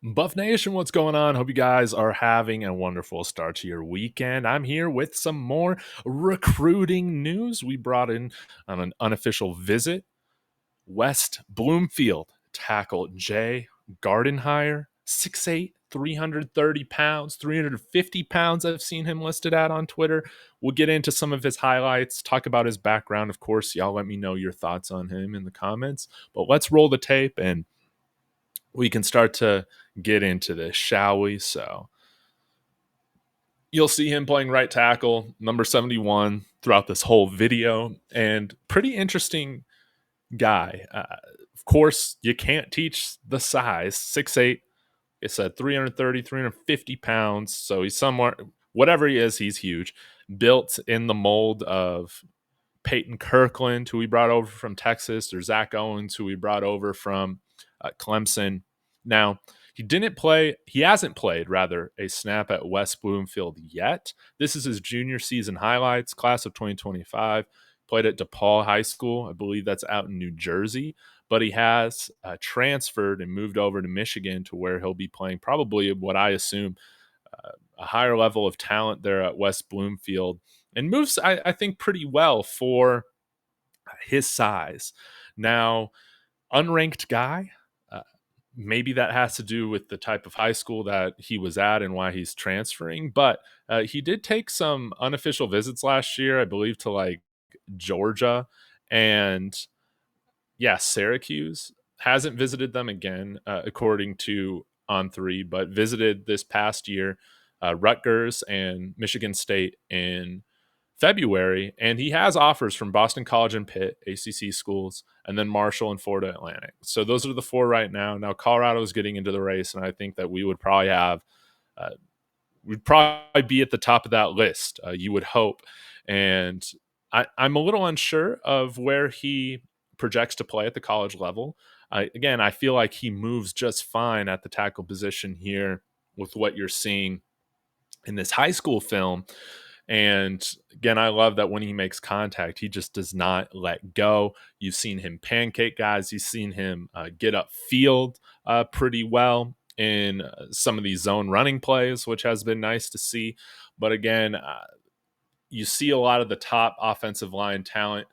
Buff Nation, what's going on? Hope you guys are having a wonderful start to your weekend. I'm here with some more recruiting news. We brought in on an unofficial visit West Bloomfield tackle Jay Gardenhire, 6'8", 330 pounds, 350 pounds. I've seen him listed at on Twitter. We'll get into some of his highlights, talk about his background. Of course, y'all let me know your thoughts on him in the comments. But let's roll the tape and we can start to get into this, shall we? So you'll see him playing right tackle, number 71, throughout this whole video, and pretty interesting guy. Of course, you can't teach the size, 6'8", it said 330, 350 pounds. So he's somewhere, whatever he is, he's huge. Built in the mold of Peyton Kirkland, who we brought over from Texas, or Zach Owens, who we brought over from Clemson. Now, he hasn't played, rather, a snap at West Bloomfield yet. This is his junior season highlights, class of 2025. Played at DePaul High School. I believe that's out in New Jersey. But he has transferred and moved over to Michigan, to where he'll be playing probably what I assume a higher level of talent there at West Bloomfield, and moves, I think, pretty well for his size. Now, unranked guy, maybe that has to do with the type of high school that he was at and why he's transferring. But he did take some unofficial visits last year, I believe, to like Georgia and, yeah, Syracuse. Hasn't visited them again, according to On3, but visited this past year Rutgers and Michigan State in February, and he has offers from Boston College and Pitt, ACC schools, and then Marshall and Florida Atlantic. So those are the four right now. Now Colorado is getting into the race, and I think that we would probably have, we'd probably be at the top of that list. You would hope, and I'm a little unsure of where he projects to play at the college level. Again, I feel like he moves just fine at the tackle position here with what you're seeing in this high school film. And again, I love that when he makes contact, he just does not let go. You've seen him pancake guys. You've seen him get up field pretty well in some of these zone running plays, which has been nice to see. But again, you see a lot of the top offensive line talent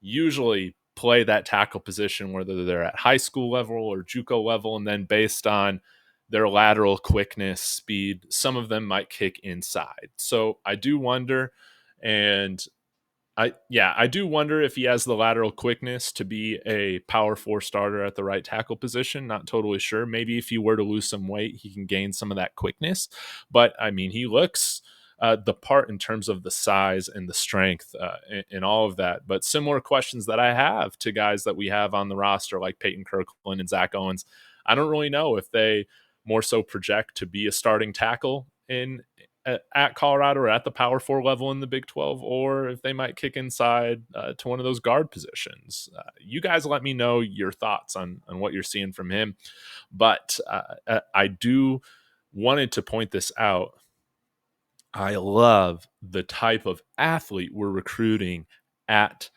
usually play that tackle position, whether they're at high school level or JUCO level, and then based on their lateral quickness, speed, some of them might kick inside. So I do wonder, and I do wonder if he has the lateral quickness to be a power four starter at the right tackle position. Not totally sure. Maybe if he were to lose some weight, he can gain some of that quickness. But I mean, he looks the part in terms of the size and the strength and all of that. But similar questions that I have to guys that we have on the roster, like Peyton Kirkland and Zach Owens. I don't really know if they more so project to be a starting tackle at Colorado or at the power four level in the Big 12, or if they might kick inside to one of those guard positions. You guys let me know your thoughts on what you're seeing from him. But I do wanted to point this out. I love the type of athlete we're recruiting at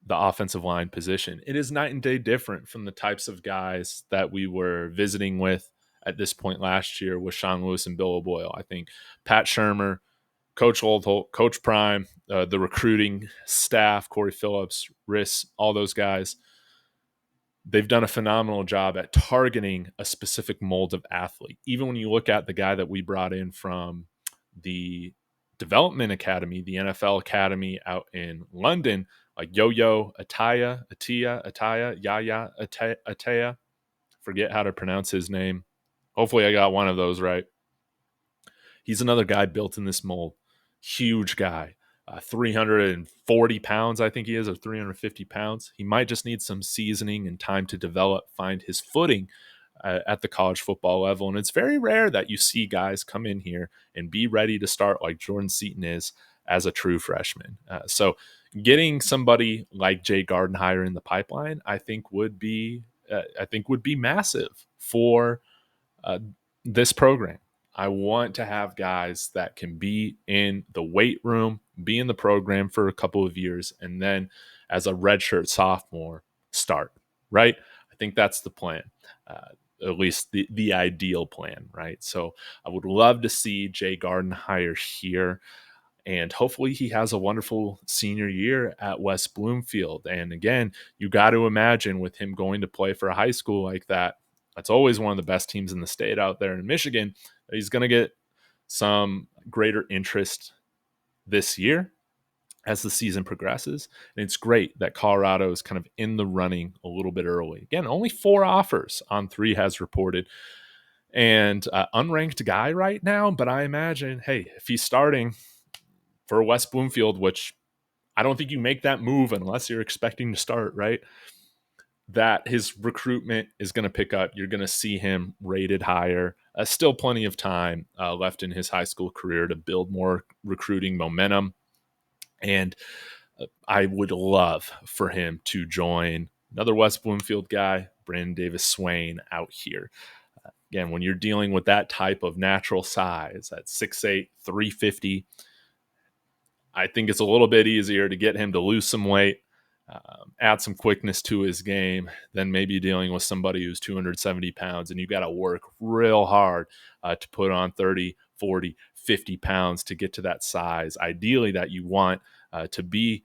the offensive line position. It is night and day different from the types of guys that we were visiting with at this point last year with Sean Lewis and Bill O'Boyle. I think Pat Shermer, Coach Oldholt, Coach Prime, the recruiting staff, Corey Phillips, Riss, all those guys, they've done a phenomenal job at targeting a specific mold of athlete. Even when you look at the guy that we brought in from the development academy, the NFL academy out in London, like Yo-Yo Yaya Ataya, forget how to pronounce his name. Hopefully I got one of those right. He's another guy built in this mold. Huge guy. 340 pounds, I think he is, or 350 pounds. He might just need some seasoning and time to develop, find his footing at the college football level. And it's very rare that you see guys come in here and be ready to start like Jordan Seaton is as a true freshman. So getting somebody like Jay Gardenhire in the pipeline, I think would be massive for this program. I want to have guys that can be in the weight room, be in the program for a couple of years, and then as a redshirt sophomore start, right? I think that's the plan. at least the ideal plan, right? So I would love to see Jay Gardenhire here, and hopefully he has a wonderful senior year at West Bloomfield. And again, you got to imagine with him going to play for a high school like that, that's always one of the best teams in the state out there in Michigan. He's going to get some greater interest this year as the season progresses. And it's great that Colorado is kind of in the running a little bit early. Again, only 4 offers on 3 has reported, and unranked guy right now. But I imagine, hey, if he's starting for West Bloomfield, which I don't think you make that move unless you're expecting to start, right? That his recruitment is going to pick up. You're going to see him rated higher. Still plenty of time left in his high school career to build more recruiting momentum. And I would love for him to join another West Bloomfield guy, Brandon Davis Swain, out here. Again, when you're dealing with that type of natural size at 6'8", 350, I think it's a little bit easier to get him to lose some weight, add some quickness to his game, than maybe dealing with somebody who's 270 pounds and you got to work real hard to put on 30, 40, 50 pounds to get to that size, ideally that you want to be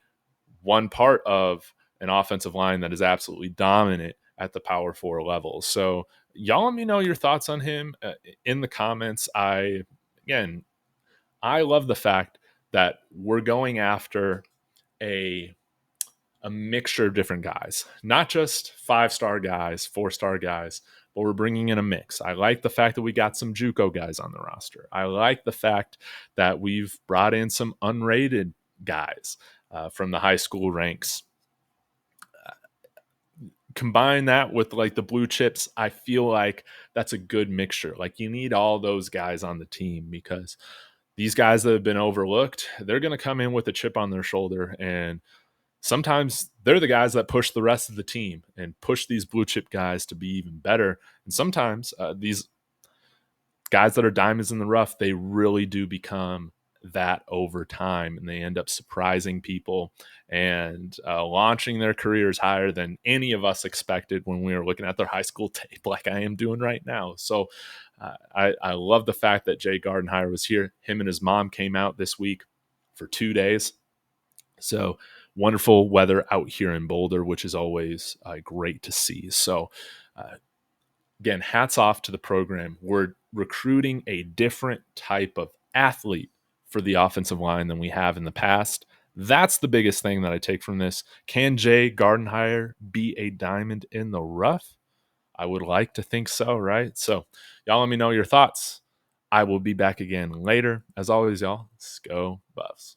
one part of an offensive line that is absolutely dominant at the power 4 level. So y'all let me know your thoughts on him in the comments. Again, I love the fact that we're going after a mixture of different guys, not just 5-star guys, 4-star guys, but we're bringing in a mix. I like the fact that we got some JUCO guys on the roster. I like the fact that we've brought in some unrated guys from the high school ranks. Combine that with like the blue chips, I feel like that's a good mixture. Like you need all those guys on the team, because these guys that have been overlooked, they're going to come in with a chip on their shoulder, and sometimes they're the guys that push the rest of the team and push these blue chip guys to be even better. And sometimes these guys that are diamonds in the rough, they really do become that over time, and they end up surprising people and launching their careers higher than any of us expected when we were looking at their high school tape, like I am doing right now. So I love the fact that Jay Gardenhire was here. Him and his mom came out this week for 2 days. So wonderful weather out here in Boulder, which is always great to see. So again, hats off to the program. We're recruiting a different type of athlete for the offensive line than we have in the past. That's the biggest thing that I take from this. Can Jay Gardenhire be a diamond in the rough? I would like to think so, right? So y'all let me know your thoughts. I will be back again later. As always, y'all, let's go Buffs.